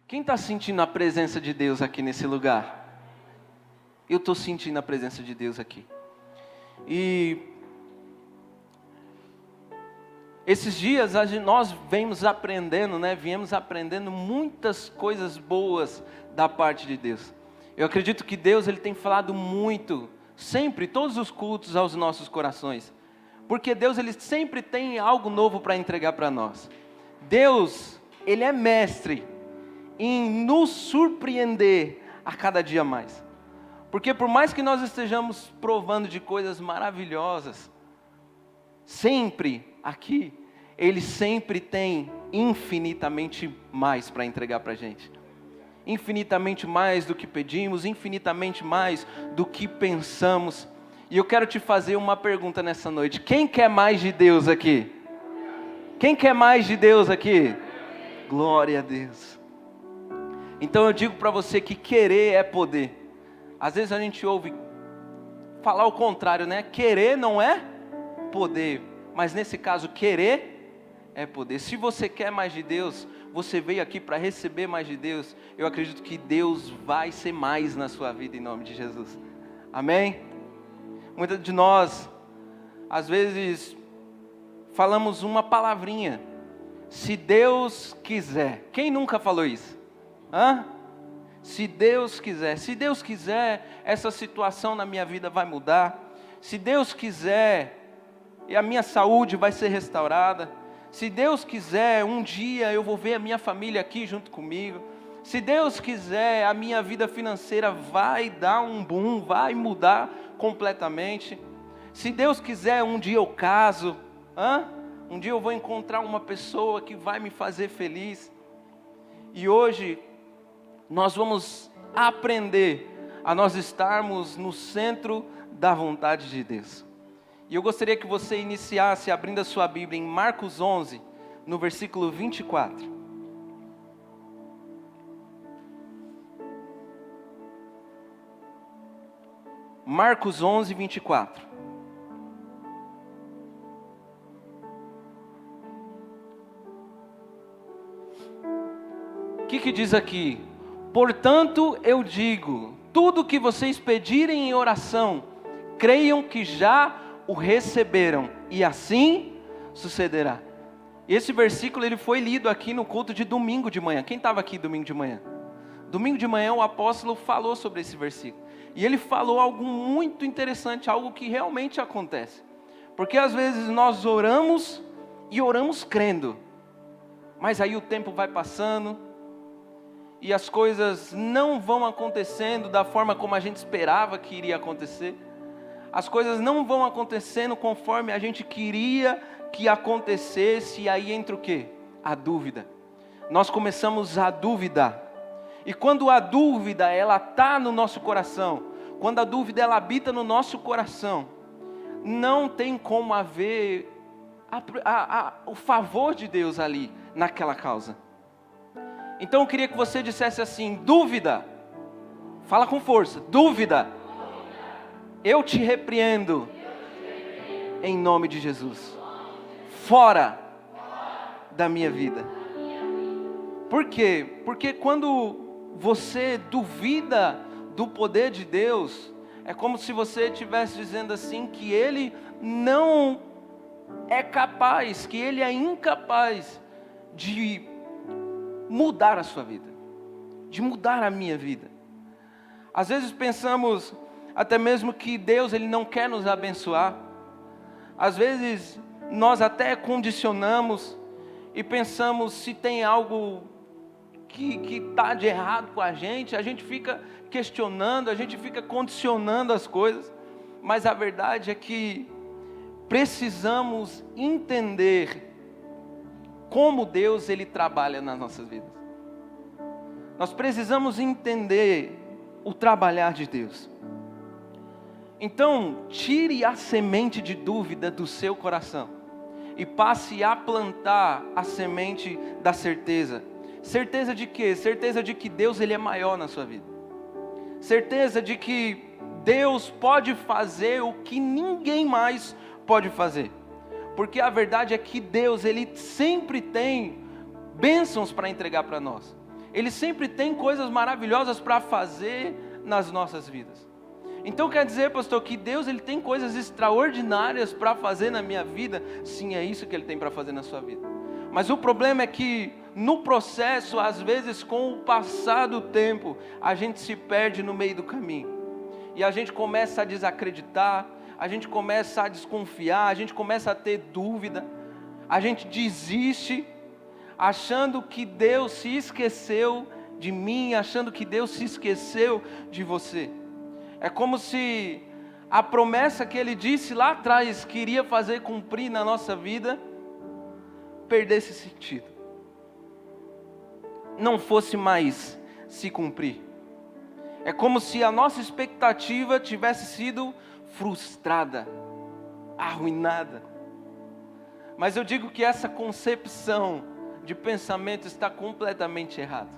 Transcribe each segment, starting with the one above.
Quem está sentindo a presença de Deus aqui nesse lugar? Eu estou sentindo a presença de Deus aqui. E esses dias nós viemos aprendendo muitas coisas boas da parte de Deus. Eu acredito que Deus ele tem falado muito, sempre, todos os cultos aos nossos corações. Porque Deus ele sempre tem algo novo para entregar para nós. Deus, ele é mestre em nos surpreender a cada dia mais. Porque por mais que nós estejamos provando de coisas maravilhosas, sempre aqui, Ele sempre tem infinitamente mais para entregar para a gente. Infinitamente mais do que pedimos, infinitamente mais do que pensamos. E eu quero te fazer uma pergunta nessa noite. Quem quer mais de Deus aqui? Quem quer mais de Deus aqui? Glória a Deus. Então eu digo para você que querer é poder. Às vezes a gente ouve falar o contrário, né? Querer não é poder, mas nesse caso querer é poder. Se você quer mais de Deus, você veio aqui para receber mais de Deus, eu acredito que Deus vai ser mais na sua vida em nome de Jesus. Amém? Muitos de nós, às vezes, falamos uma palavrinha. Se Deus quiser. Quem nunca falou isso? Se Deus quiser, essa situação na minha vida vai mudar. Se Deus quiser, a minha saúde vai ser restaurada. Se Deus quiser, um dia eu vou ver a minha família aqui junto comigo. Se Deus quiser, a minha vida financeira vai dar um boom, vai mudar completamente. Se Deus quiser, um dia eu caso. Um dia eu vou encontrar uma pessoa que vai me fazer feliz. E hoje nós vamos aprender a nós estarmos no centro da vontade de Deus. E eu gostaria que você iniciasse abrindo a sua Bíblia em Marcos 11, no versículo 24. Marcos 11, 24. O que diz aqui? Portanto, eu digo, tudo que vocês pedirem em oração, creiam que já o receberam, e assim sucederá. Esse versículo ele foi lido aqui no culto de domingo de manhã. Quem estava aqui domingo de manhã? Domingo de manhã o apóstolo falou sobre esse versículo. E ele falou algo muito interessante, algo que realmente acontece. Porque às vezes nós oramos e oramos crendo. Mas aí o tempo vai passando e as coisas não vão acontecendo da forma como a gente esperava que iria acontecer. As coisas não vão acontecendo conforme a gente queria que acontecesse, e aí entra o quê? A dúvida. Nós começamos a duvidar. E quando a dúvida ela está no nosso coração, quando a dúvida ela habita no nosso coração, não tem como haver o favor de Deus ali naquela causa. Então eu queria que você dissesse assim: dúvida, fala com força, dúvida, eu te repreendo em nome de Jesus, fora da minha vida. Por quê? Porque quando você duvida do poder de Deus, é como se você estivesse dizendo assim que Ele não é capaz, que Ele é incapaz de mudar a sua vida, de mudar a minha vida. Às vezes pensamos até mesmo que Deus ele não quer nos abençoar. Às vezes nós até condicionamos e pensamos se tem algo que está de errado com a gente fica questionando, a gente fica condicionando as coisas. Mas a verdade é que precisamos entender como Deus ele trabalha nas nossas vidas. Nós precisamos entender o trabalhar de Deus. Então, tire a semente de dúvida do seu coração e passe a plantar a semente da certeza. Certeza de quê? Certeza de que Deus ele é maior na sua vida. Certeza de que Deus pode fazer o que ninguém mais pode fazer. Porque a verdade é que Deus ele sempre tem bênçãos para entregar para nós. Ele sempre tem coisas maravilhosas para fazer nas nossas vidas. Então quer dizer, pastor, que Deus ele tem coisas extraordinárias para fazer na minha vida? Sim, é isso que Ele tem para fazer na sua vida. Mas o problema é que no processo, às vezes com o passar do tempo, a gente se perde no meio do caminho. E a gente começa a desacreditar, a gente começa a desconfiar, a gente começa a ter dúvida, a gente desiste, achando que Deus se esqueceu de mim, achando que Deus se esqueceu de você. É como se a promessa que Ele disse lá atrás que iria fazer cumprir na nossa vida, perdesse sentido, não fosse mais se cumprir. É como se a nossa expectativa tivesse sido frustrada, arruinada. Mas eu digo que essa concepção de pensamento está completamente errada,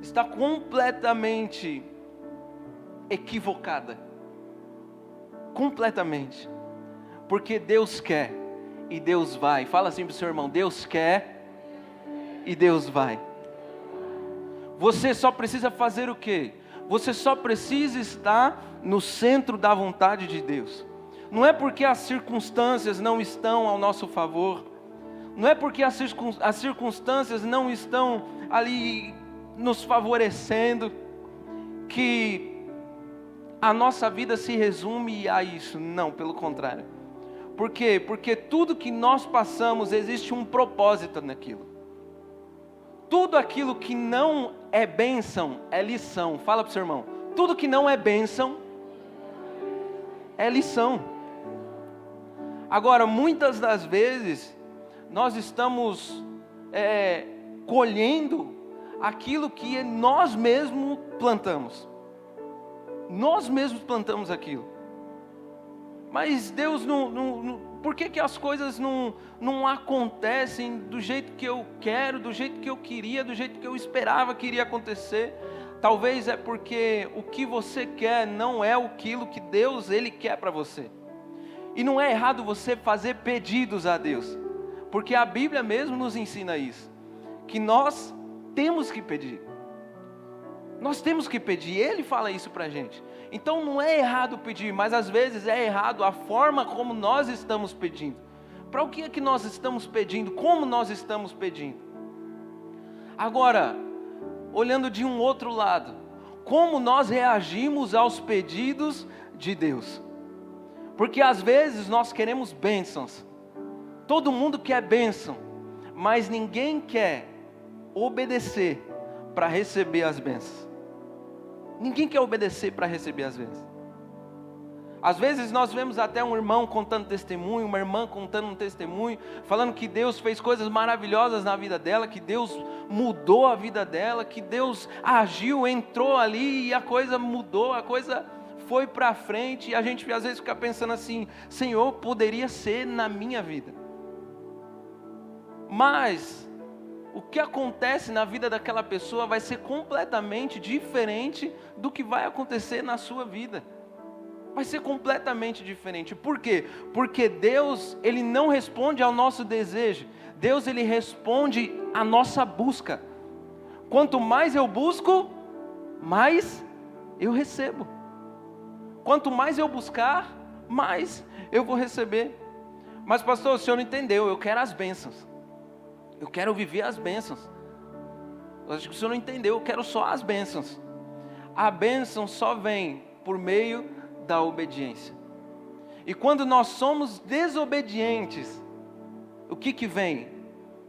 está completamente equivocada, completamente, porque Deus quer e Deus vai. Fala assim para o seu irmão: Deus quer e Deus vai. Você só precisa fazer o quê? Você só precisa estar no centro da vontade de Deus. Não é porque as circunstâncias não estão ao nosso favor, não é porque as circunstâncias não estão ali nos favorecendo, que a nossa vida se resume a isso. Não, pelo contrário. Por quê? Porque tudo que nós passamos, existe um propósito naquilo. Tudo aquilo que não é bênção, é lição. Fala para o seu irmão: tudo que não é bênção, é lição. Agora, muitas das vezes, nós estamos colhendo aquilo que nós mesmos plantamos. Nós mesmos plantamos aquilo. Mas Deus por que as coisas não acontecem do jeito que eu quero, do jeito que eu queria, do jeito que eu esperava que iria acontecer? Talvez é porque o que você quer não é aquilo que Deus Ele quer para você. E não é errado você fazer pedidos a Deus, porque a Bíblia mesmo nos ensina isso, que nós temos que pedir. Nós temos que pedir, Ele fala isso para a gente. Então não é errado pedir, mas às vezes é errado a forma como nós estamos pedindo. Para o que é que nós estamos pedindo? Como nós estamos pedindo? Agora, olhando de um outro lado, como nós reagimos aos pedidos de Deus? Porque às vezes nós queremos bênçãos. Todo mundo quer bênção, mas ninguém quer obedecer para receber as bênçãos. Ninguém quer obedecer para receber as bênçãos. Às vezes nós vemos até um irmão contando testemunho, uma irmã contando um testemunho, falando que Deus fez coisas maravilhosas na vida dela, que Deus mudou a vida dela, que Deus agiu, entrou ali e a coisa mudou, a coisa foi para frente. E a gente às vezes fica pensando assim: Senhor, poderia ser na minha vida. Mas o que acontece na vida daquela pessoa vai ser completamente diferente do que vai acontecer na sua vida. Vai ser completamente diferente. Por quê? Porque Deus, Ele não responde ao nosso desejo. Deus, Ele responde à nossa busca. Quanto mais eu busco, mais eu recebo. Quanto mais eu buscar, mais eu vou receber. Mas pastor, o senhor não entendeu, eu quero as bênçãos. Eu quero viver as bênçãos. Eu acho que o senhor não entendeu, eu quero só as bênçãos. A bênção só vem por meio da obediência. E quando nós somos desobedientes, o que vem?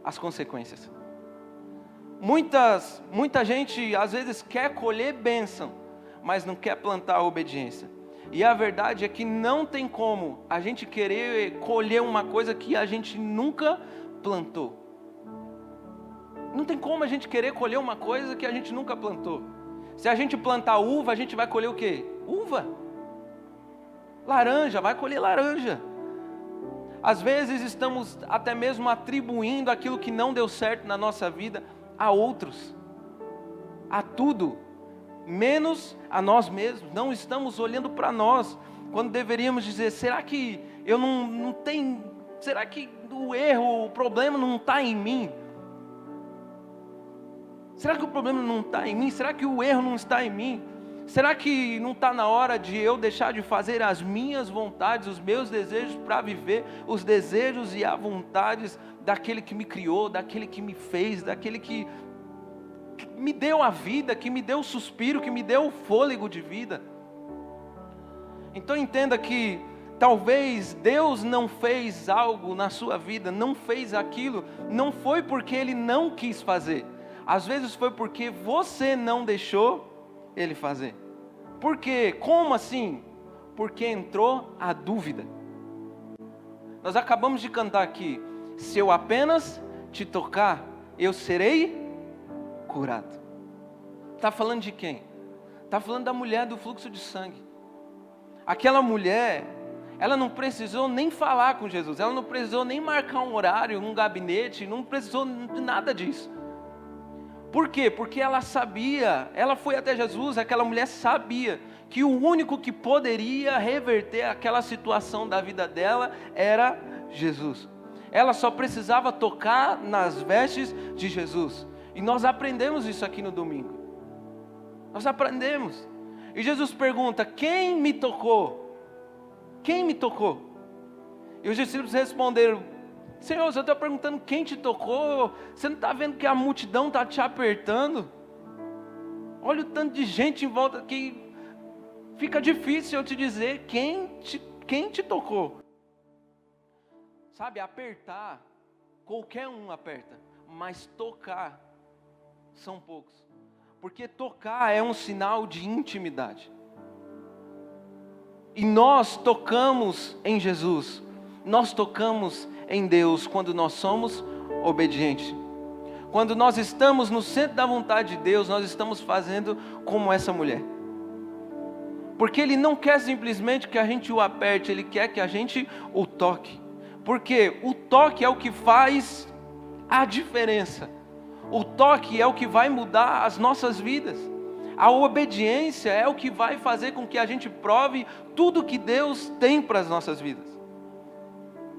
As consequências. Muita gente às vezes quer colher bênção, mas não quer plantar a obediência. E a verdade é que não tem como a gente querer colher uma coisa que a gente nunca plantou. Não tem como a gente querer colher uma coisa que a gente nunca plantou. Se a gente plantar uva, a gente vai colher o quê? Uva. Laranja, vai colher laranja. Às vezes estamos até mesmo atribuindo aquilo que não deu certo na nossa vida a outros, a tudo, menos a nós mesmos. Não estamos olhando para nós, quando deveríamos dizer: será que eu não tenho, será que o erro, o problema não está em mim? Será que o problema não está em mim? Será que o erro não está em mim? Será que não está na hora de eu deixar de fazer as minhas vontades, os meus desejos, para viver os desejos e as vontades daquele que me criou, daquele que me fez, daquele que me deu a vida, que me deu o suspiro, que me deu o fôlego de vida? Então entenda que talvez Deus não fez algo na sua vida, não fez aquilo, não foi porque Ele não quis fazer. Às vezes foi porque você não deixou Ele fazer. Por quê? Como assim? Porque entrou a dúvida. Nós acabamos de cantar aqui: se eu apenas te tocar, eu serei curado. Está falando de quem? Está falando da mulher do fluxo de sangue. Aquela mulher, ela não precisou nem falar com Jesus, ela não precisou nem marcar um horário, um gabinete, não precisou de nada disso. Por quê? Porque ela sabia, ela foi até Jesus, aquela mulher sabia que o único que poderia reverter aquela situação da vida dela era Jesus. Ela só precisava tocar nas vestes de Jesus. E nós aprendemos isso aqui no domingo. Nós aprendemos. E Jesus pergunta: quem me tocou? Quem me tocou? E os discípulos responderam: Senhor, eu estou perguntando quem te tocou. Você não está vendo que a multidão está te apertando? Olha o tanto de gente em volta que fica difícil eu te dizer quem te tocou. Sabe, apertar, qualquer um aperta, mas tocar são poucos. Porque tocar é um sinal de intimidade. E nós tocamos em Jesus, nós tocamos em Deus quando nós somos obedientes. Quando nós estamos no centro da vontade de Deus, nós estamos fazendo como essa mulher. Porque Ele não quer simplesmente que a gente o aperte, Ele quer que a gente o toque. Porque o toque é o que faz a diferença. O toque é o que vai mudar as nossas vidas. A obediência é o que vai fazer com que a gente prove tudo que Deus tem para as nossas vidas.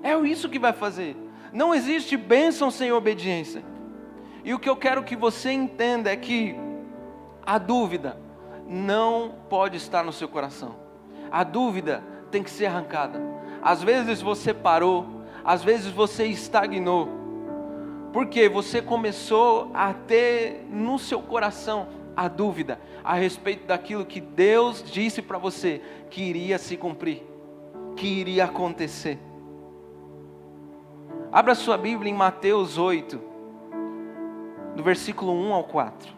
É isso que vai fazer. Não existe bênção sem obediência. E o que eu quero que você entenda é que a dúvida não pode estar no seu coração. A dúvida tem que ser arrancada. Às vezes você parou, às vezes você estagnou. Porque você começou a ter no seu coração a dúvida a respeito daquilo que Deus disse para você que iria se cumprir, que iria acontecer. Abra sua Bíblia em Mateus 8, do versículo 1 ao 4.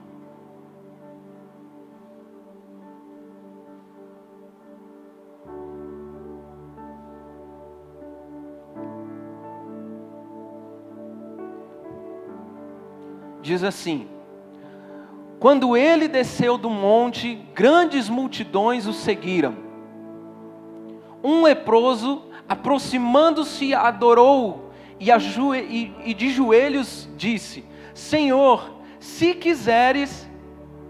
Diz assim: quando ele desceu do monte, grandes multidões o seguiram. Um leproso, aproximando-se, adorou e de joelhos disse: Senhor, se quiseres,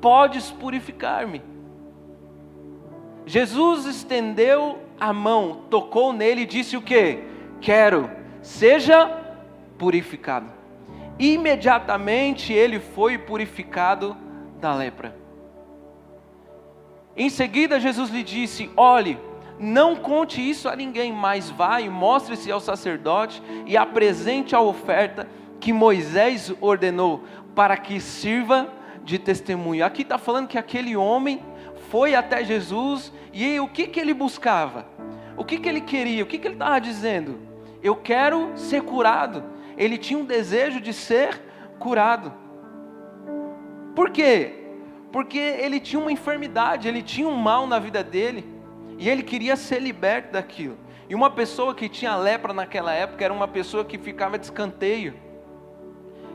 podes purificar-me. Jesus estendeu a mão, tocou nele e disse o quê? Quero, seja purificado. Imediatamente ele foi purificado da lepra. Em seguida Jesus lhe disse: olhe, não conte isso a ninguém, mas vá e mostre-se ao sacerdote e apresente a oferta que Moisés ordenou, para que sirva de testemunho. Aqui está falando que aquele homem foi até Jesus, e o que ele buscava? O que ele queria? O que ele estava dizendo? Eu quero ser curado. Ele tinha um desejo de ser curado. Por quê? Porque ele tinha uma enfermidade, ele tinha um mal na vida dele, e ele queria ser liberto daquilo. E uma pessoa que tinha lepra naquela época era uma pessoa que ficava de escanteio.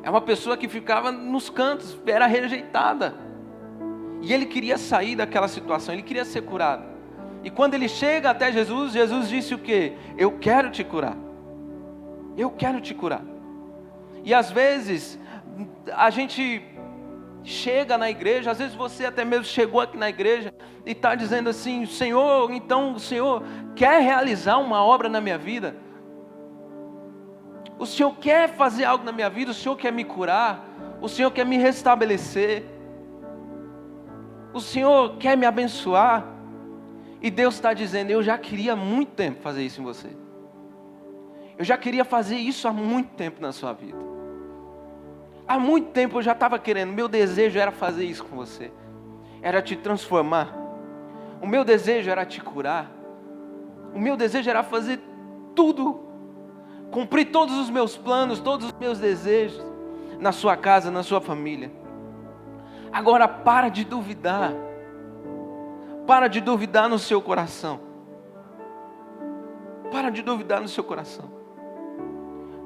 É uma pessoa que ficava nos cantos, era rejeitada. E ele queria sair daquela situação, ele queria ser curado. E quando ele chega até Jesus, Jesus disse o quê? Eu quero te curar. Eu quero te curar. E às vezes, a gente chega na igreja, às vezes você até mesmo chegou aqui na igreja e está dizendo assim: Senhor, então o Senhor quer realizar uma obra na minha vida? O Senhor quer fazer algo na minha vida? O Senhor quer me curar? O Senhor quer me restabelecer. O Senhor quer me abençoar. E Deus está dizendo, eu já queria há muito tempo fazer isso em você. Eu já queria fazer isso há muito tempo na sua vida. Há muito tempo eu já estava querendo, meu desejo era fazer isso com você. Era te transformar. O meu desejo era te curar. O meu desejo era fazer tudo. Cumprir todos os meus planos, todos os meus desejos. Na sua casa, na sua família. Agora para de duvidar. Para de duvidar no seu coração. Para de duvidar no seu coração.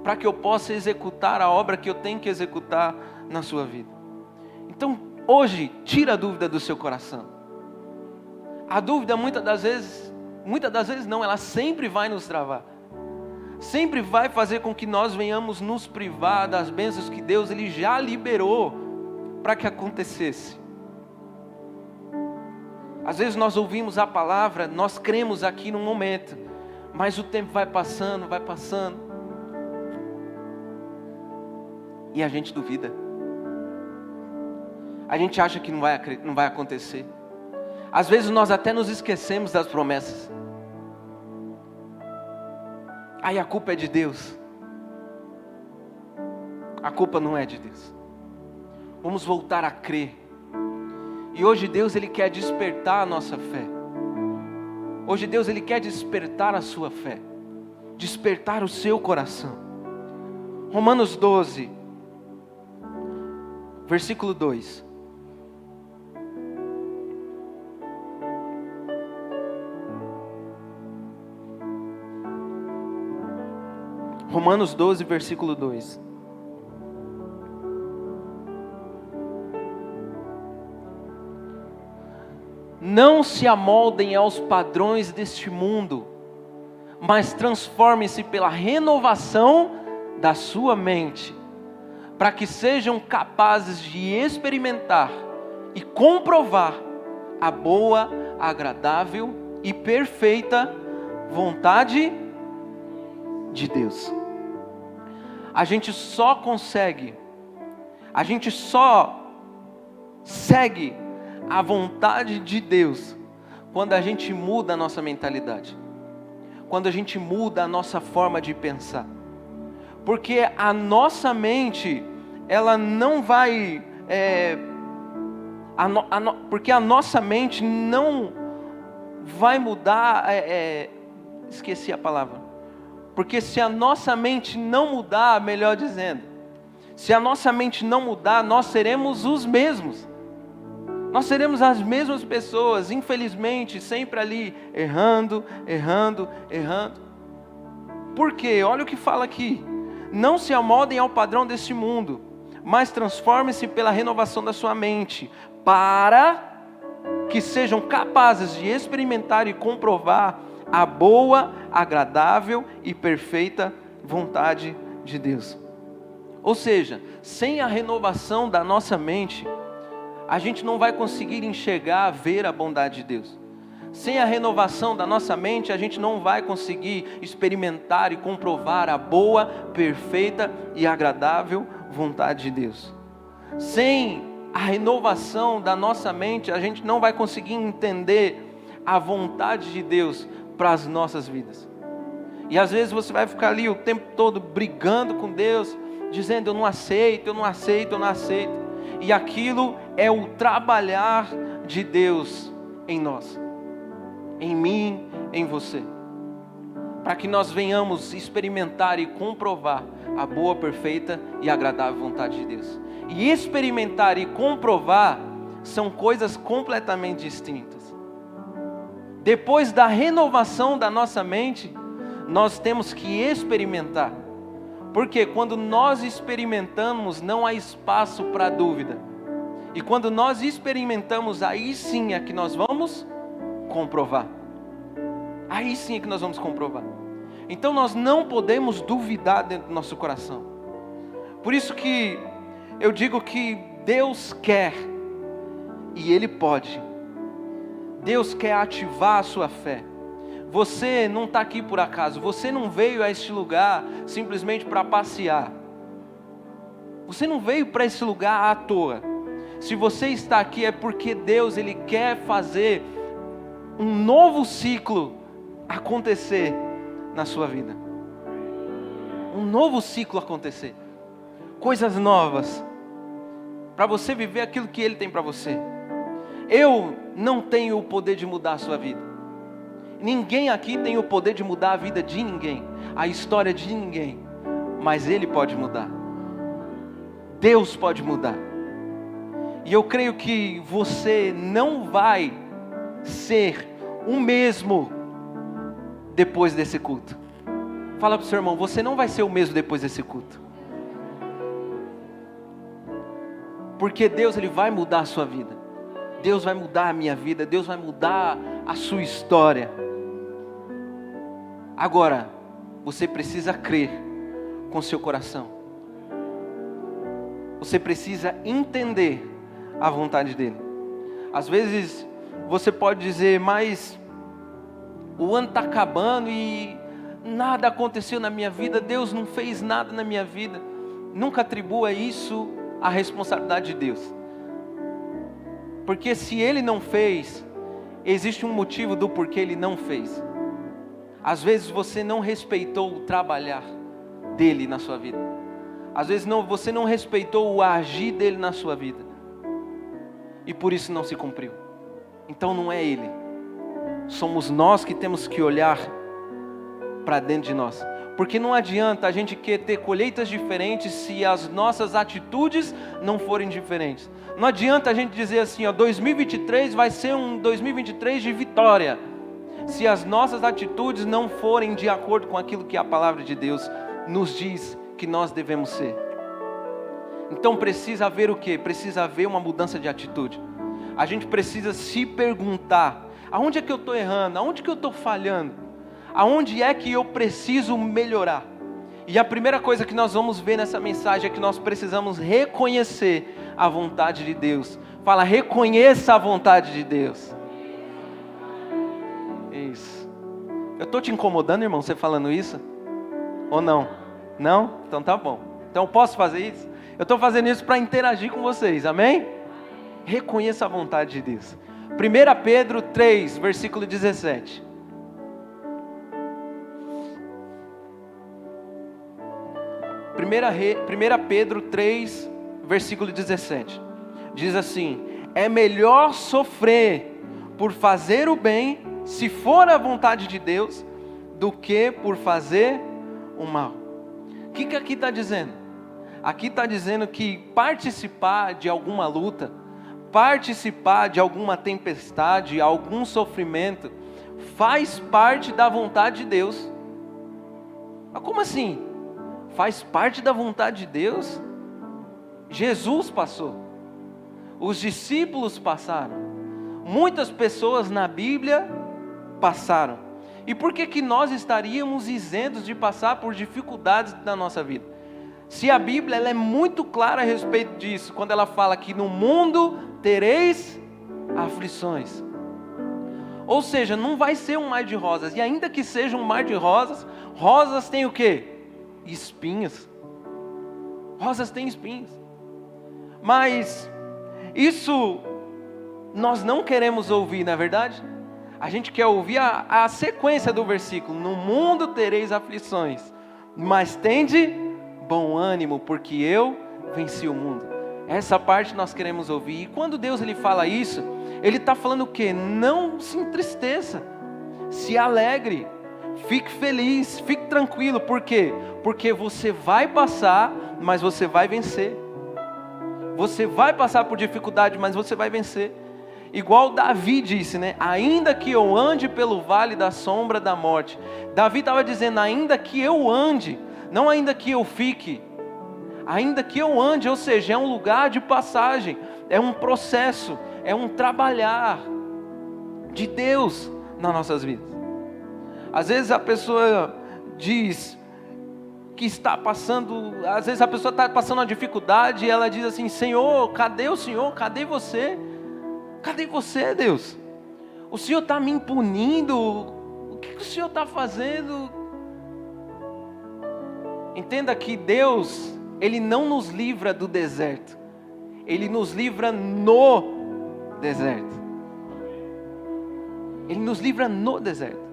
Para que eu possa executar a obra que eu tenho que executar na sua vida. Então, hoje, tira a dúvida do seu coração. A dúvida muitas das vezes não, ela sempre vai nos travar. Sempre vai fazer com que nós venhamos nos privar das bênçãos que Deus ele já liberou para que acontecesse. Às vezes nós ouvimos a palavra, nós cremos aqui no momento, mas o tempo vai passando, e a gente duvida. A gente acha que não vai acontecer. Às vezes nós até nos esquecemos das promessas. Aí a culpa é de Deus. A culpa não é de Deus. Vamos voltar a crer. E hoje Deus ele quer despertar a nossa fé. Hoje Deus ele quer despertar a sua fé. Despertar o seu coração. Romanos 12, versículo 2. Romanos 12, versículo 2. Não se amoldem aos padrões deste mundo, mas transformem-se pela renovação da sua mente, para que sejam capazes de experimentar e comprovar a boa, agradável e perfeita vontade de Deus. A gente só segue a vontade de Deus quando a gente muda a nossa mentalidade, quando a gente muda a nossa forma de pensar, porque a nossa mente ela não vai, porque a nossa mente não vai mudar, esqueci a palavra. Porque se a nossa mente não mudar, melhor dizendo, se a nossa mente não mudar, nós seremos os mesmos. Nós seremos as mesmas pessoas, infelizmente, sempre ali, errando. Por quê? Olha o que fala aqui. Não se amoldem ao padrão deste mundo, mas transformem-se pela renovação da sua mente, para que sejam capazes de experimentar e comprovar a boa, agradável e perfeita vontade de Deus. Ou seja, sem a renovação da nossa mente, a gente não vai conseguir enxergar, ver a bondade de Deus. Sem a renovação da nossa mente, a gente não vai conseguir experimentar e comprovar a boa, perfeita e agradável vontade de Deus. Sem a renovação da nossa mente, a gente não vai conseguir entender a vontade de Deus para as nossas vidas. E às vezes você vai ficar ali o tempo todo brigando com Deus, dizendo eu não aceito. E aquilo é o trabalhar de Deus em nós, em mim, em você, para que nós venhamos experimentar e comprovar a boa, perfeita e agradável vontade de Deus. E experimentar e comprovar são coisas completamente distintas. Depois da renovação da nossa mente, nós temos que experimentar. Porque quando nós experimentamos, não há espaço para dúvida. E quando nós experimentamos, aí sim é que nós vamos comprovar. Aí sim é que nós vamos comprovar. Então nós não podemos duvidar dentro do nosso coração. Por isso que eu digo que Deus quer e Ele pode. Deus quer ativar a sua fé. Você não está aqui por acaso. Você não veio a este lugar simplesmente para passear. Você não veio para esse lugar à toa. Se você está aqui é porque Deus, Ele quer fazer um novo ciclo acontecer na sua vida. Um novo ciclo acontecer. Coisas novas. Para você viver aquilo que Ele tem para você. Eu não tenho o poder de mudar a sua vida. Ninguém aqui tem o poder de mudar a vida de ninguém. A história de ninguém. Mas Ele pode mudar. Deus pode mudar. E eu creio que você não vai ser o mesmo depois desse culto. Fala para o seu irmão, você não vai ser o mesmo depois desse culto. Porque Deus, Ele vai mudar a sua vida. Deus vai mudar a minha vida. Deus vai mudar a sua história. Agora, você precisa crer com seu coração. Você precisa entender a vontade dEle. Às vezes você pode dizer, mas o ano está acabando e nada aconteceu na minha vida, Deus não fez nada na minha vida. Nunca atribua isso à responsabilidade de Deus. Porque se Ele não fez, existe um motivo do porquê Ele não fez. Às vezes você não respeitou o trabalhar dEle na sua vida. Às vezes você não respeitou o agir dEle na sua vida. E por isso não se cumpriu. Então não é Ele. Somos nós que temos que olhar para dentro de nós. Porque não adianta a gente querer ter colheitas diferentes se as nossas atitudes não forem diferentes. Não adianta a gente dizer assim, ó, 2023 vai ser um 2023 de vitória. Se as nossas atitudes não forem de acordo com aquilo que a palavra de Deus nos diz que nós devemos ser. Então precisa haver o quê? Precisa haver uma mudança de atitude. A gente precisa se perguntar, aonde é que eu estou errando? Aonde que eu estou falhando? Aonde é que eu preciso melhorar? E a primeira coisa que nós vamos ver nessa mensagem é que nós precisamos reconhecer a vontade de Deus. Fala, reconheça a vontade de Deus. Isso. Eu estou te incomodando, irmão, você falando isso? Ou não? Não? Então tá bom. Então eu posso fazer isso? Eu estou fazendo isso para interagir com vocês, amém? Reconheça a vontade de Deus. 1 Pedro 3, versículo 17. 1 Pedro 3, versículo 17. Diz assim: é melhor sofrer por fazer o bem, se for a vontade de Deus, do que por fazer o mal. O que aqui está dizendo? Aqui está dizendo que participar de alguma luta, participar de alguma tempestade, algum sofrimento, faz parte da vontade de Deus. Mas como assim? Faz parte da vontade de Deus? Jesus passou. Os discípulos passaram. Muitas pessoas na Bíblia passaram. E por que nós estaríamos isentos de passar por dificuldades na nossa vida? Se a Bíblia ela é muito clara a respeito disso, quando ela fala que no mundo tereis aflições. Ou seja, não vai ser um mar de rosas. E ainda que seja um mar de rosas, rosas têm o quê? Espinhos. Rosas têm espinhos. Mas isso nós não queremos ouvir, não é verdade? A gente quer ouvir a sequência do versículo. No mundo tereis aflições, mas tende bom ânimo, porque eu venci o mundo. Essa parte nós queremos ouvir. E quando Deus ele fala isso, Ele está falando o quê? Não se entristeça, se alegre, fique feliz, fique tranquilo. Por quê? Porque você vai passar, mas você vai vencer. Você vai passar por dificuldade, mas você vai vencer. Igual Davi disse, né? Ainda que eu ande pelo vale da sombra da morte. Davi estava dizendo, ainda que eu ande, não ainda que eu fique. Ainda que eu ande, ou seja, é um lugar de passagem, é um processo, é um trabalhar de Deus nas nossas vidas. Às vezes a pessoa diz que está passando, às vezes a pessoa está passando uma dificuldade e ela diz assim, Senhor, cadê o Senhor? Cadê você? Cadê você, Deus? O Senhor está me punindo? O que o Senhor está fazendo? Entenda que Deus, Ele não nos livra do deserto, Ele nos livra no deserto. Ele nos livra no deserto.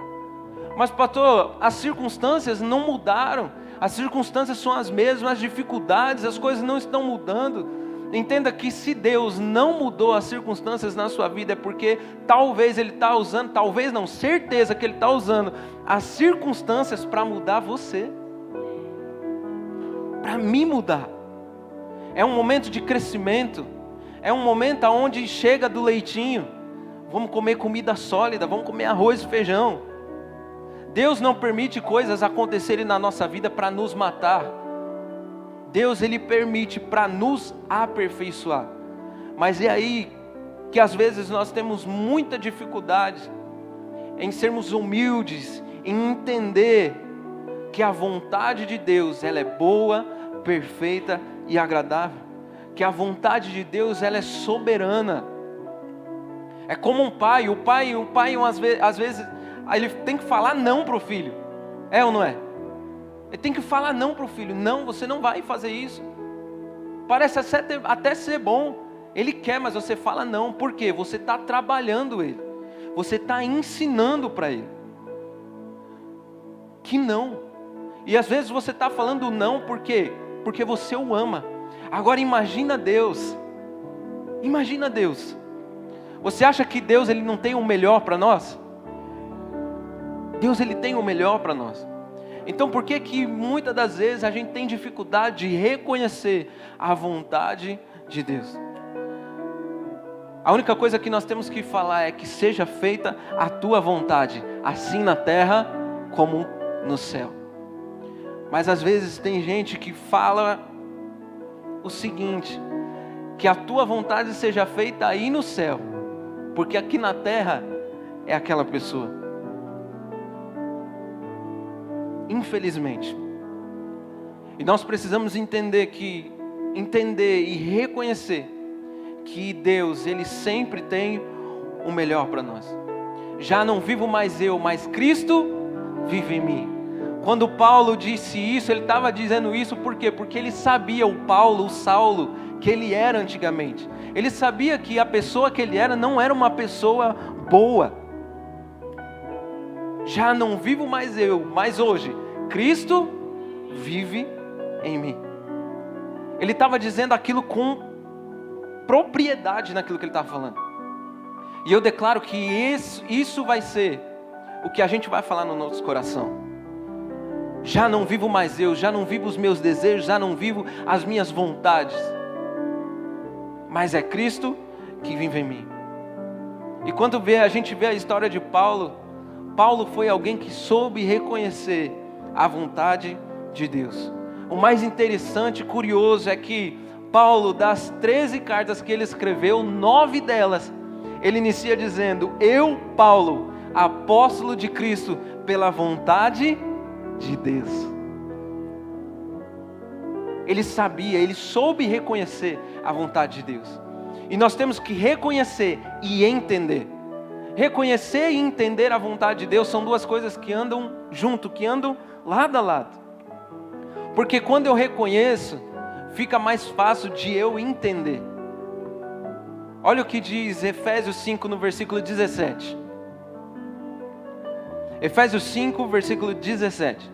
Mas pastor, as circunstâncias não mudaram, as circunstâncias são as mesmas, as dificuldades, as coisas não estão mudando. Entenda que se Deus não mudou as circunstâncias na sua vida, é porque talvez Ele está usando, talvez não, certeza que Ele está usando as circunstâncias para mudar você, para me mudar. É um momento de crescimento, é um momento onde chega do leitinho, vamos comer comida sólida, vamos comer arroz e feijão. Deus não permite coisas acontecerem na nossa vida para nos matar. Deus, Ele permite para nos aperfeiçoar. Mas é aí que às vezes nós temos muita dificuldade em sermos humildes, em entender que a vontade de Deus, ela é boa, perfeita e agradável. Que a vontade de Deus, ela é soberana. É como um pai, às vezes, ele tem que falar não para o filho. É ou não é? Ele tem que falar não para o filho. Não, você não vai fazer isso. Parece até ser bom. Ele quer, mas você fala não. Por quê? Você está trabalhando ele. Você está ensinando para ele que não. E às vezes você está falando não, por quê? Porque você o ama. Agora imagina Deus. Imagina Deus. Você acha que Deus, Ele não tem o melhor para nós? Deus, Ele tem o melhor para nós. Então por que que muitas das vezes a gente tem dificuldade de reconhecer a vontade de Deus? A única coisa que nós temos que falar é que seja feita a tua vontade, assim na terra como no céu. Mas às vezes tem gente que fala o seguinte, que a tua vontade seja feita aí no céu, porque aqui na terra é aquela pessoa. Infelizmente. E nós precisamos entender e reconhecer que Deus, Ele sempre tem o melhor para nós. Já não vivo mais eu, mas Cristo vive em mim. Quando Paulo disse isso, ele estava dizendo isso por quê? Porque ele sabia, o Saulo, que ele era antigamente. Ele sabia que a pessoa que ele era não era uma pessoa boa. Já não vivo mais eu, mas hoje, Cristo vive em mim. Ele estava dizendo aquilo com propriedade naquilo que ele estava falando. E eu declaro que isso vai ser o que a gente vai falar no nosso coração. Já não vivo mais eu, já não vivo os meus desejos, já não vivo as minhas vontades. Mas é Cristo que vive em mim. E quando a gente vê a história de Paulo, Paulo foi alguém que soube reconhecer a vontade de Deus. O mais interessante e curioso é que Paulo, das 13 cartas que ele escreveu, 9 delas, ele inicia dizendo: eu, Paulo, apóstolo de Cristo, pela vontade de Deus. Ele sabia, ele soube reconhecer a vontade de Deus. E nós temos que reconhecer e entender. Reconhecer e entender a vontade de Deus são duas coisas que andam junto, que andam lado a lado. Porque quando eu reconheço, fica mais fácil de eu entender. Olha o que diz Efésios 5 no versículo 17. Efésios 5, versículo 17.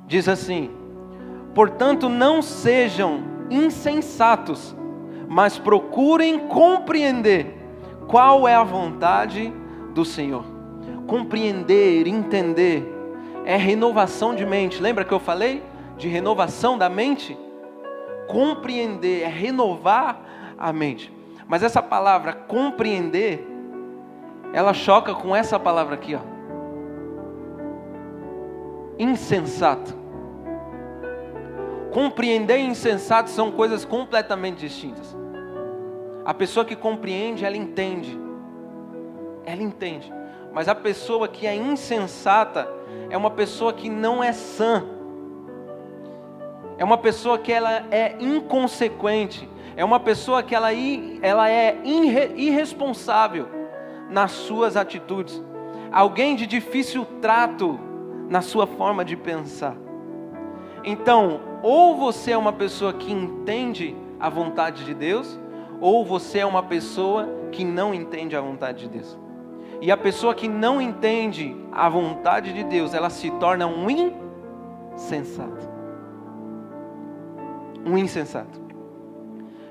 Diz assim: portanto não sejam insensatos, mas procurem compreender qual é a vontade do Senhor. Compreender, entender, é renovação de mente. Lembra que eu falei de renovação da mente? Compreender é renovar a mente. Mas essa palavra compreender, ela choca com essa palavra aqui, ó. Insensato. Compreender e insensato são coisas completamente distintas. A pessoa que compreende, ela entende. Ela entende. Mas a pessoa que é insensata é uma pessoa que não é sã. É uma pessoa que ela é inconsequente. É uma pessoa que ela é irresponsável nas suas atitudes. Alguém de difícil trato na sua forma de pensar. Então, Ou você é uma pessoa que entende a vontade de Deus, ou você é uma pessoa que não entende a vontade de Deus. E a pessoa que não entende a vontade de Deus, ela se torna um insensato. Um insensato.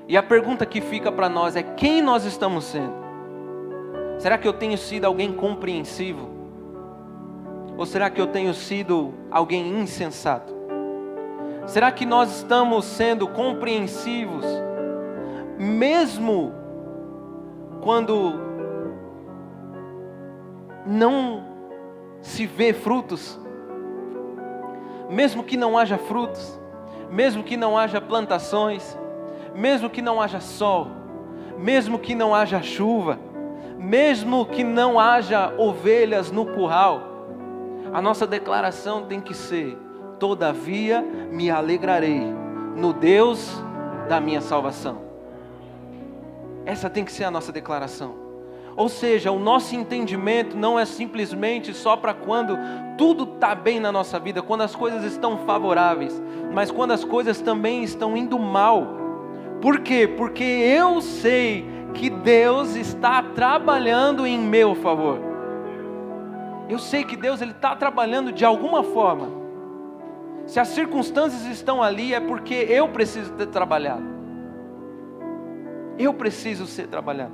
E a pergunta que fica para nós é: quem nós estamos sendo? Será que eu tenho sido alguém compreensivo? Ou será que eu tenho sido alguém insensato? Será que nós estamos sendo compreensivos, mesmo quando não se vê frutos? Mesmo que não haja frutos, mesmo que não haja plantações, mesmo que não haja sol, mesmo que não haja chuva, mesmo que não haja ovelhas no curral, a nossa declaração tem que ser: todavia me alegrarei no Deus da minha salvação. Essa tem que ser a nossa declaração. Ou seja, o nosso entendimento não é simplesmente só para quando tudo está bem na nossa vida, quando as coisas estão favoráveis, mas quando as coisas também estão indo mal. Por quê? Porque eu sei que Deus está trabalhando em meu favor. Eu sei que Deus está trabalhando de alguma forma. Se as circunstâncias estão ali, é porque eu preciso ter trabalhado. Eu preciso ser trabalhado.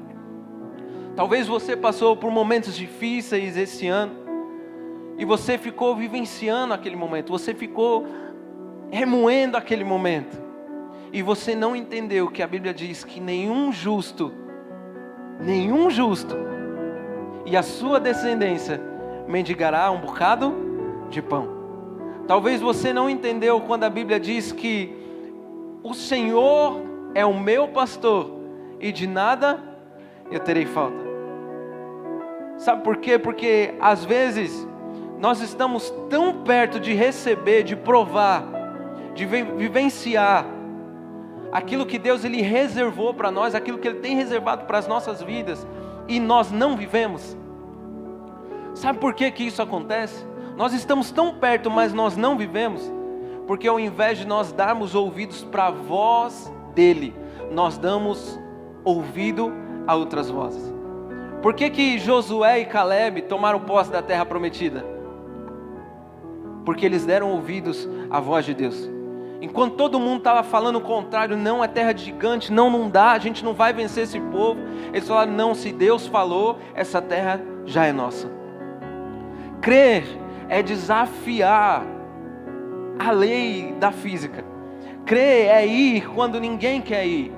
Talvez você passou por momentos difíceis esse ano, e você ficou vivenciando aquele momento, você ficou remoendo aquele momento, e você não entendeu que a Bíblia diz que nenhum justo, e a sua descendência mendigará um bocado de pão. Talvez você não entendeu quando a Bíblia diz que o Senhor é o meu pastor e de nada eu terei falta. Sabe por quê? Porque às vezes nós estamos tão perto de receber, de provar, de vivenciar aquilo que Deus Ele reservou para nós, aquilo que Ele tem reservado para as nossas vidas, e nós não vivemos. Sabe por que isso acontece? Nós estamos tão perto, mas nós não vivemos, porque ao invés de nós darmos ouvidos para a voz dEle, nós damos ouvido a outras vozes. Por que Josué e Caleb tomaram posse da terra prometida? Porque eles deram ouvidos à voz de Deus. Enquanto todo mundo estava falando o contrário: não, é terra de gigante, não dá, a gente não vai vencer esse povo. Eles falaram: não, se Deus falou, essa terra já é nossa. Crer é desafiar a lei da física. Crer é ir quando ninguém quer ir.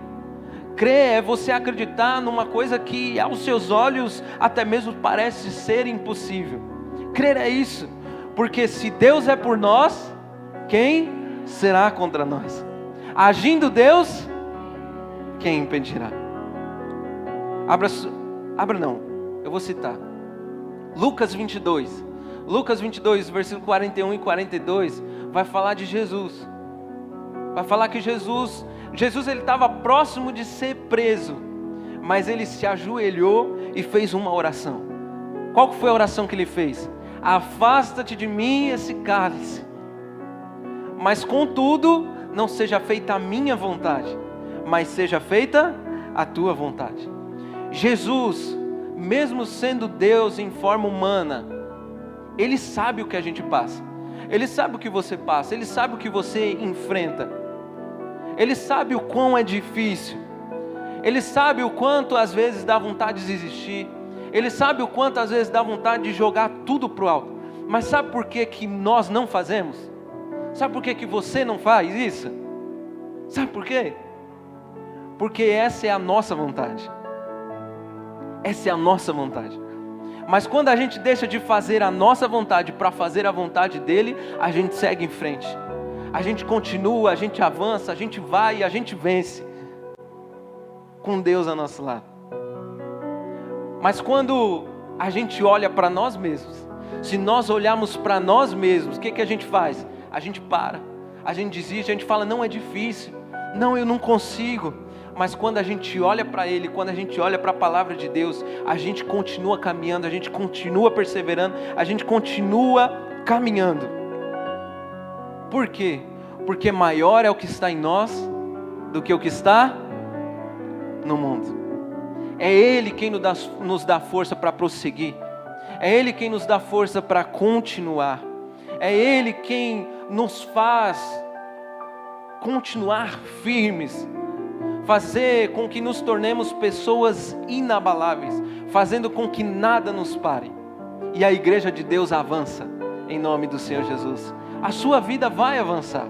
Crer é você acreditar numa coisa que aos seus olhos até mesmo parece ser impossível. Crer é isso, porque se Deus é por nós, quem será contra nós? Agindo Deus, quem impedirá? Eu vou citar Lucas 22. Lucas 22, versículo 41 e 42, vai falar de Jesus. Vai falar que Jesus ele estava próximo de ser preso, mas ele se ajoelhou e fez uma oração. Qual foi a oração que ele fez? Afasta-te de mim esse cálice, mas contudo, não seja feita a minha vontade, mas seja feita a tua vontade. Jesus, mesmo sendo Deus em forma humana, Ele sabe o que a gente passa. Ele sabe o que você passa. Ele sabe o que você enfrenta. Ele sabe o quão é difícil. Ele sabe o quanto às vezes dá vontade de desistir. Ele sabe o quanto às vezes dá vontade de jogar tudo para o alto. Mas sabe por que nós não fazemos? Sabe por que você não faz isso? Sabe por quê? Porque essa é a nossa vontade. Essa é a nossa vontade. Mas quando a gente deixa de fazer a nossa vontade para fazer a vontade dele, a gente segue em frente. A gente continua, a gente avança, a gente vai e a gente vence. Com Deus ao nosso lado. Mas quando a gente olha para nós mesmos, se nós olharmos para nós mesmos, o que a gente faz? A gente para, a gente desiste, a gente fala: não, é difícil, não, eu não consigo. Mas quando a gente olha para Ele, quando a gente olha para a palavra de Deus, a gente continua caminhando, a gente continua perseverando, a gente continua caminhando. Por quê? porque maior é o que está em nós do que o que está no mundo. É Ele quem nos dá força para prosseguir. É Ele quem nos dá força para continuar. É Ele quem nos faz continuar firmes, fazer com que nos tornemos pessoas inabaláveis, fazendo com que nada nos pare. E a igreja de Deus avança, em nome do Senhor Jesus. A sua vida vai avançar.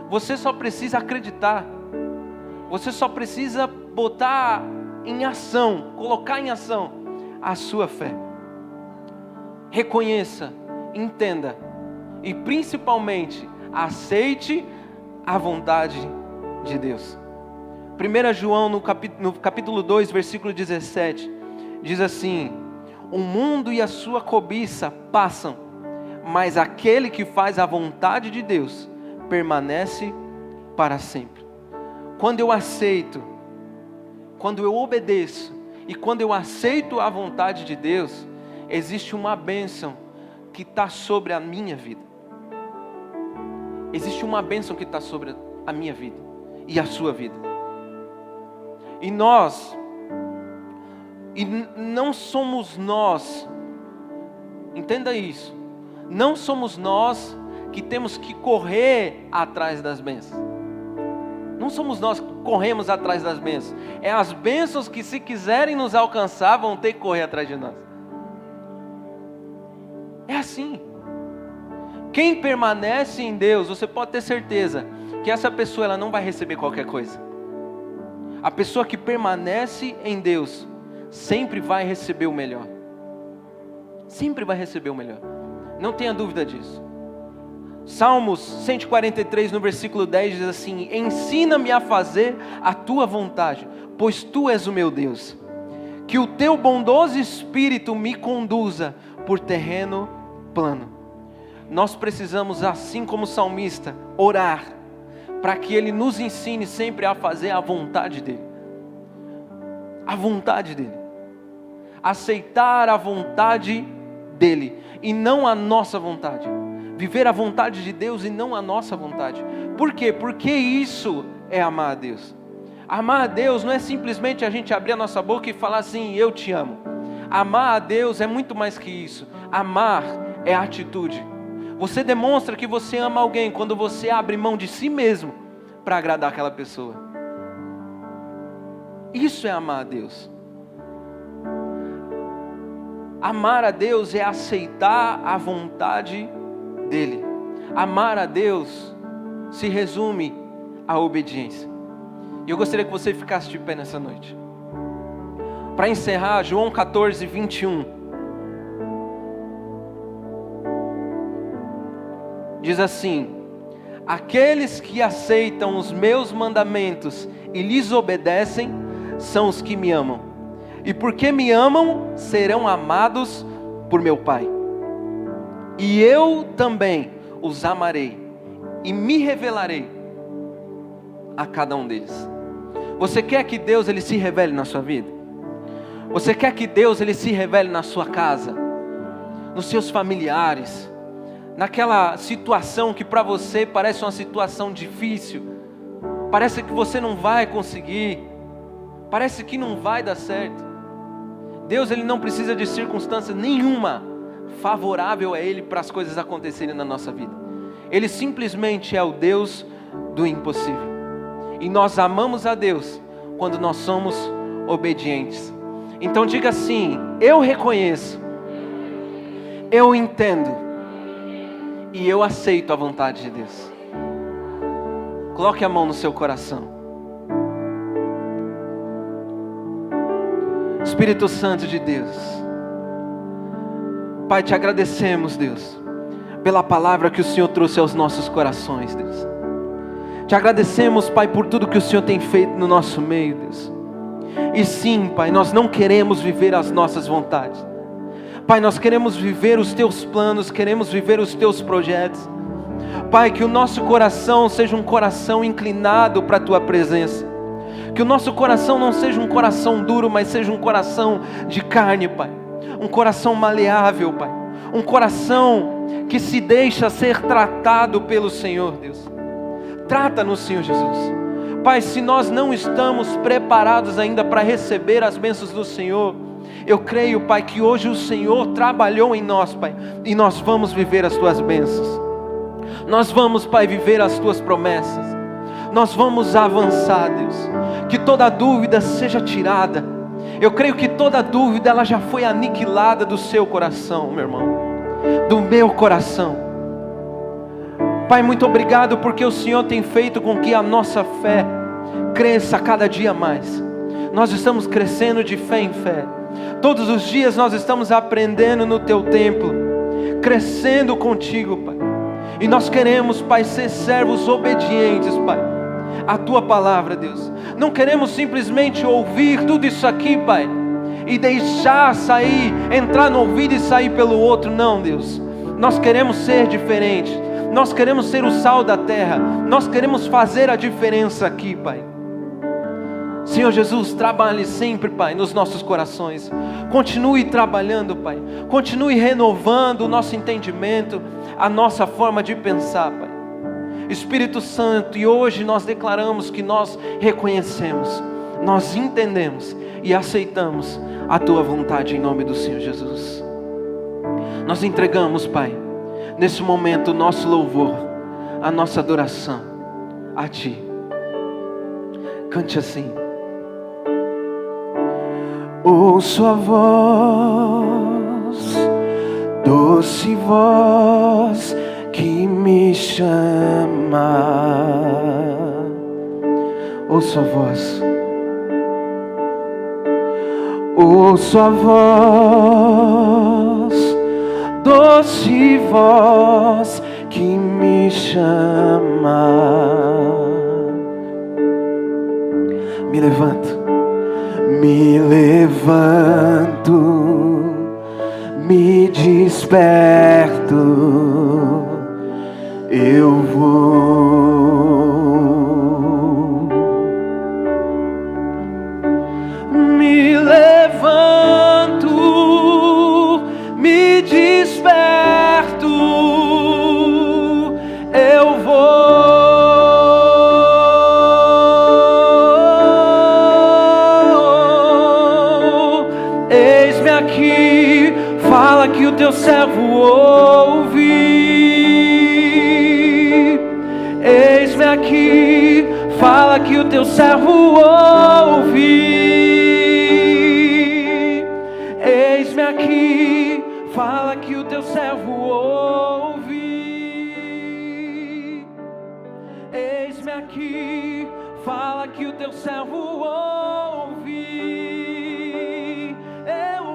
Você só precisa acreditar. Você só precisa botar em ação, colocar em ação a sua fé. Reconheça, entenda e principalmente aceite a vontade de Deus. 1 João no capítulo 2, versículo 17, diz assim: o mundo e a sua cobiça passam, mas aquele que faz a vontade de Deus permanece para sempre. Quando eu aceito, quando eu obedeço e quando eu aceito a vontade de Deus, existe uma bênção que está sobre a minha vida. Existe uma bênção que está sobre a minha vida e a sua vida. E não somos nós, entenda isso, não somos nós que temos que correr atrás das bênçãos. Não somos nós que corremos atrás das bênçãos. É as bênçãos que, se quiserem nos alcançar, vão ter que correr atrás de nós. É assim. Quem permanece em Deus, você pode ter certeza que essa pessoa ela não vai receber qualquer coisa. A pessoa que permanece em Deus sempre vai receber o melhor. Sempre vai receber o melhor. Não tenha dúvida disso. Salmos 143 no versículo 10 diz assim: ensina-me a fazer a tua vontade, pois tu és o meu Deus. Que o teu bondoso espírito me conduza por terreno plano. Nós precisamos, assim como o salmista, orar para que Ele nos ensine sempre a fazer a vontade dEle. A vontade dEle. Aceitar a vontade dEle e não a nossa vontade. Viver a vontade de Deus e não a nossa vontade. Por quê? Porque isso é amar a Deus. Amar a Deus não é simplesmente a gente abrir a nossa boca e falar assim: eu te amo. Amar a Deus é muito mais que isso. Amar é atitude. Você demonstra que você ama alguém quando você abre mão de si mesmo para agradar aquela pessoa. Isso é amar a Deus. Amar a Deus é aceitar a vontade dEle. Amar a Deus se resume à obediência. E eu gostaria que você ficasse de pé nessa noite. Para encerrar, João 14, 21. Diz assim: aqueles que aceitam os meus mandamentos e lhes obedecem, são os que me amam. E porque me amam, serão amados por meu Pai. E eu também os amarei e me revelarei a cada um deles. Você quer que Deus ele se revele na sua vida? Você quer que Deus ele se revele na sua casa, nos seus familiares, naquela situação que para você parece uma situação difícil, parece que você não vai conseguir, parece que não vai dar certo? Deus ele não precisa de circunstância nenhuma favorável a Ele para as coisas acontecerem na nossa vida. Ele simplesmente é o Deus do impossível. E nós amamos a Deus quando nós somos obedientes. Então diga assim: eu reconheço, eu entendo e eu aceito a vontade de Deus. Coloque a mão no seu coração. Espírito Santo de Deus, Pai, te agradecemos, Deus, pela palavra que o Senhor trouxe aos nossos corações, Deus. Te agradecemos, Pai, por tudo que o Senhor tem feito no nosso meio, Deus. E sim, Pai, nós não queremos viver as nossas vontades. Pai, nós queremos viver os Teus planos, queremos viver os Teus projetos. Pai, que o nosso coração seja um coração inclinado para a Tua presença. Que o nosso coração não seja um coração duro, mas seja um coração de carne, Pai. Um coração maleável, Pai. Um coração que se deixa ser tratado pelo Senhor, Deus. Trata-nos, Senhor Jesus. Pai, se nós não estamos preparados ainda para receber as bênçãos do Senhor, eu creio, Pai, que hoje o Senhor trabalhou em nós, Pai, e nós vamos viver as Tuas bênçãos. Nós vamos, Pai, viver as Tuas promessas. Nós vamos avançar, Deus. Que toda dúvida seja tirada. Eu creio que toda dúvida ela já foi aniquilada do seu coração, meu irmão, do meu coração. Pai, muito obrigado porque o Senhor tem feito com que a nossa fé cresça cada dia mais. Nós estamos crescendo de fé em fé. Todos os dias nós estamos aprendendo no Teu templo, crescendo contigo, Pai. E nós queremos, Pai, ser servos obedientes, Pai, à Tua palavra, Deus. Não queremos simplesmente ouvir tudo isso aqui, Pai, e deixar sair, entrar no ouvido e sair pelo outro. Não, Deus. Nós queremos ser diferentes. Nós queremos ser o sal da terra. Nós queremos fazer a diferença aqui, Pai. Senhor Jesus, trabalhe sempre, Pai, nos nossos corações. Continue trabalhando, Pai. Continue renovando o nosso entendimento, a nossa forma de pensar, Pai. Espírito Santo, e hoje nós declaramos que nós reconhecemos, nós entendemos e aceitamos a Tua vontade em nome do Senhor Jesus. Nós entregamos, Pai, nesse momento o nosso louvor, a nossa adoração a Ti. Cante assim. Ouço a voz, doce voz que me chama. Ouço a voz, ouço a voz, doce voz que me chama. Me levanto, me desperto, eu vou. Me levanto, me desperto, eu vou. Eis-me aqui, fala que o teu servo ouve. Eis-me aqui, fala que o teu servo ouve. Eis-me aqui, fala que o teu servo ouve. Eis-me aqui, fala que o teu servo ouve. Eu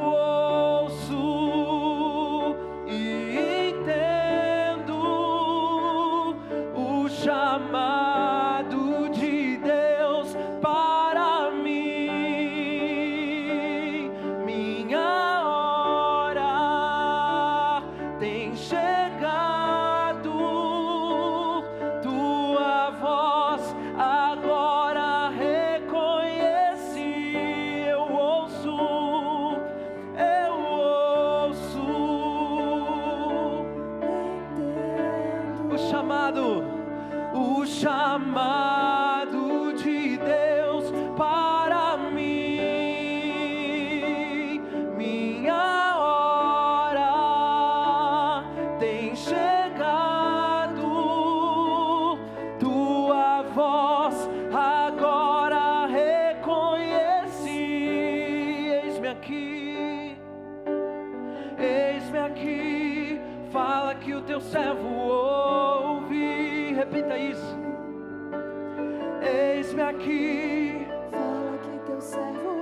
ouço e entendo o chamado de Deus para mim. Minha hora tem chegado, tua voz agora reconheci. Eu ouço o chamado de Deus para mim. Minha hora tem chegado, tua voz agora reconheci. Eis-me aqui, fala que o teu servo ouve. Repita isso. Eis-me aqui, fala que teu servo ouve.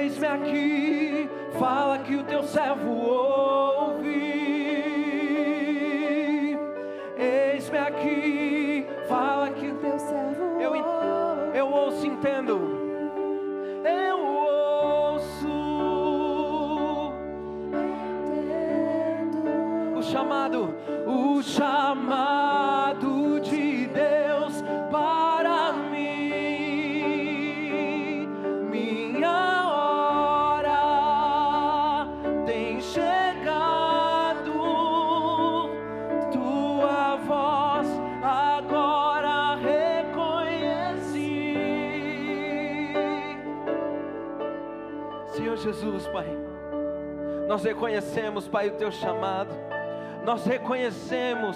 eis-me aqui, fala que o teu servo ouve. Eis-me aqui, fala que o teu servo eu ouço e entendo. Eu ouço o chamado de Deus para mim. Minha hora tem chegado, Senhor Jesus, Pai, nós reconhecemos, Pai, o Teu chamado. Nós reconhecemos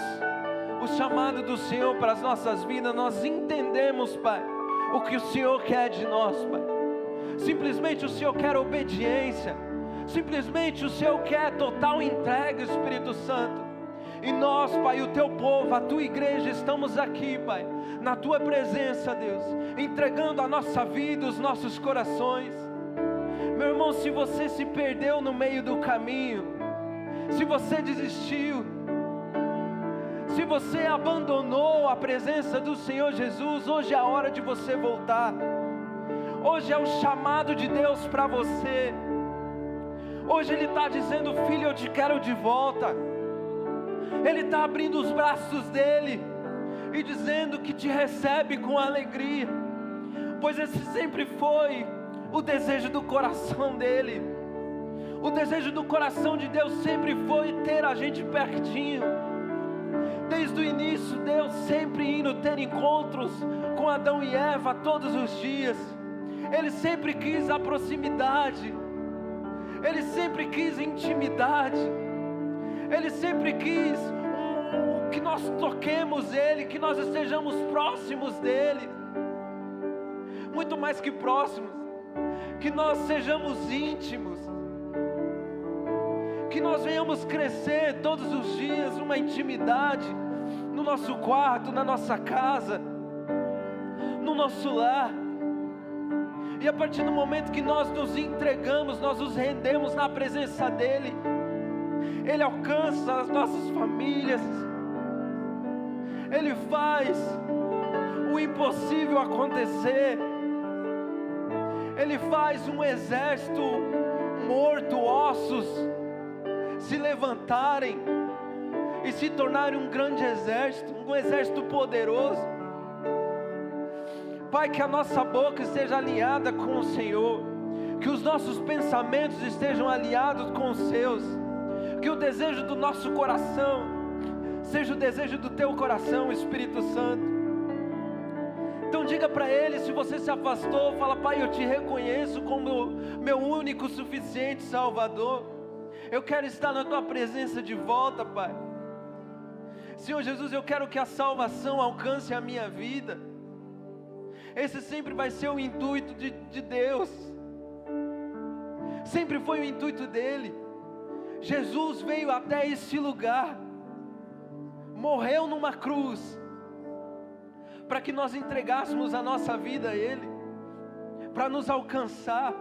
o chamado do Senhor para as nossas vidas. Nós entendemos, Pai, o que o Senhor quer de nós, Pai. Simplesmente o Senhor quer obediência. Simplesmente o Senhor quer total entrega, Espírito Santo. E nós, Pai, o Teu povo, a Tua igreja, estamos aqui, Pai, na Tua presença, Deus, entregando a nossa vida, os nossos corações. Meu irmão, se você se perdeu no meio do caminho, se você desistiu, se você abandonou a presença do Senhor Jesus, hoje é a hora de você voltar. Hoje é o chamado de Deus para você. Hoje Ele está dizendo: filho, eu te quero de volta. Ele está abrindo os braços dEle e dizendo que te recebe com alegria, pois esse sempre foi o desejo do coração dEle. O desejo do coração de Deus sempre foi ter a gente pertinho. Desde o início, Deus sempre indo ter encontros com Adão e Eva todos os dias. Ele sempre quis a proximidade. Ele sempre quis intimidade. Ele sempre quis que nós toquemos Ele, que nós estejamos próximos dEle. Muito mais que próximos, que nós sejamos íntimos. Que nós venhamos crescer todos os dias uma intimidade no nosso quarto, na nossa casa, no nosso lar. E a partir do momento que nós nos entregamos, nós nos rendemos na presença dEle, Ele alcança as nossas famílias. Ele faz o impossível acontecer. Ele faz um exército morto, ossos se levantarem e se tornarem um grande exército, um exército poderoso. Pai, que a nossa boca esteja alinhada com o Senhor, que os nossos pensamentos estejam alinhados com os seus, que o desejo do nosso coração seja o desejo do teu coração, Espírito Santo. Então diga para Ele, se você se afastou, fala: Pai, eu te reconheço como meu único suficiente Salvador. Eu quero estar na Tua presença de volta, Pai. Senhor Jesus, eu quero que a salvação alcance a minha vida. Esse sempre vai ser o intuito de Deus. Sempre foi o intuito dEle. Jesus veio até esse lugar, morreu numa cruz, para que nós entregássemos a nossa vida a Ele, para nos alcançar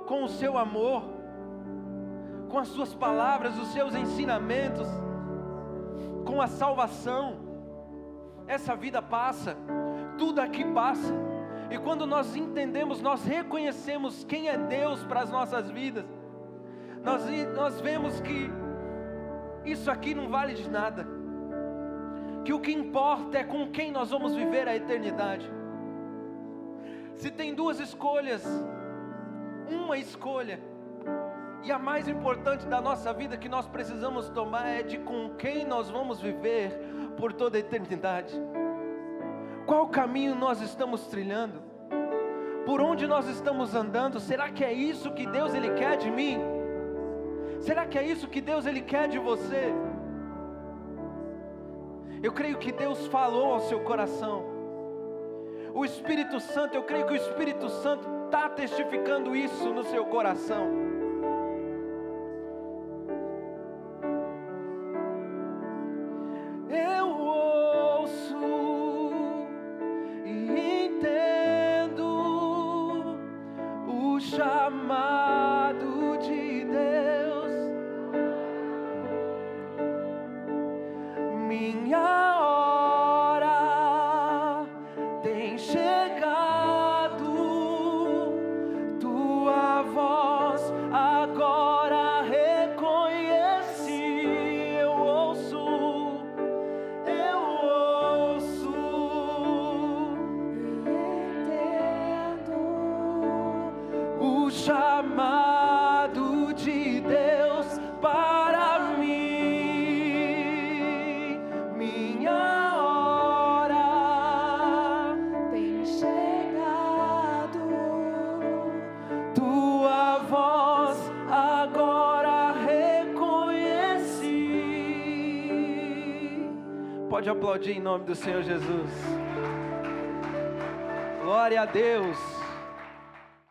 com o Seu amor, com as Suas palavras, os Seus ensinamentos, com a salvação. Essa vida passa, tudo aqui passa, e quando nós entendemos, nós reconhecemos quem é Deus para as nossas vidas, nós vemos que isso aqui não vale de nada, que o que importa é com quem nós vamos viver a eternidade. Se tem duas escolhas, uma escolha, e a mais importante da nossa vida que nós precisamos tomar é de com quem nós vamos viver por toda a eternidade. Qual caminho nós estamos trilhando? Por onde nós estamos andando? Será que é isso que Deus Ele quer de mim? Será que é isso que Deus Ele quer de você? Eu creio que Deus falou ao seu coração. O Espírito Santo, eu creio que o Espírito Santo está testificando isso no seu coração. Chamado de Deus, minha hora tem chegado, tua voz agora reconheci, eu ouço o chamado de Deus para mim. Minha hora tem chegado, tua voz Pode aplaudir em nome do Senhor Jesus. Glória a Deus.